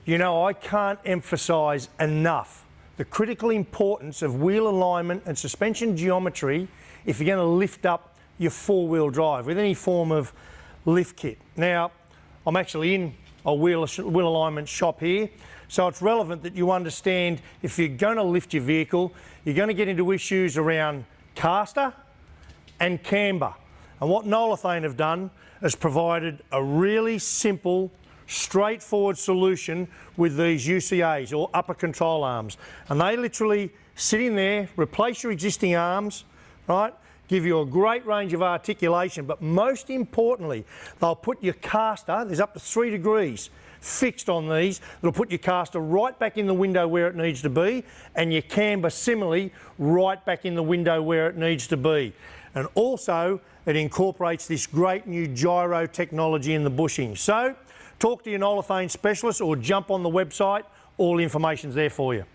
You know, I can't emphasise enough the critical importance of wheel alignment and suspension geometry if you're going to lift up your four-wheel drive with any form of lift kit. Now, I'm actually in a wheel alignment shop here, so it's relevant that you understand if you're going to lift your vehicle, you're going to get into issues around caster and camber. And what Nolathane have done is provided a really simple, straightforward solution with these UCAs, or upper control arms. And they literally sit in there, replace your existing arms, right? Give you a great range of articulation, but most importantly, they'll put your caster, there's up to 3 degrees fixed on these, it'll put your caster right back in the window where it needs to be, and your camber similarly right back in the window where it needs to be. And also, it incorporates this great new gyro technology in the bushing. So, talk to your Nolathane specialist or jump on the website, all the information's there for you.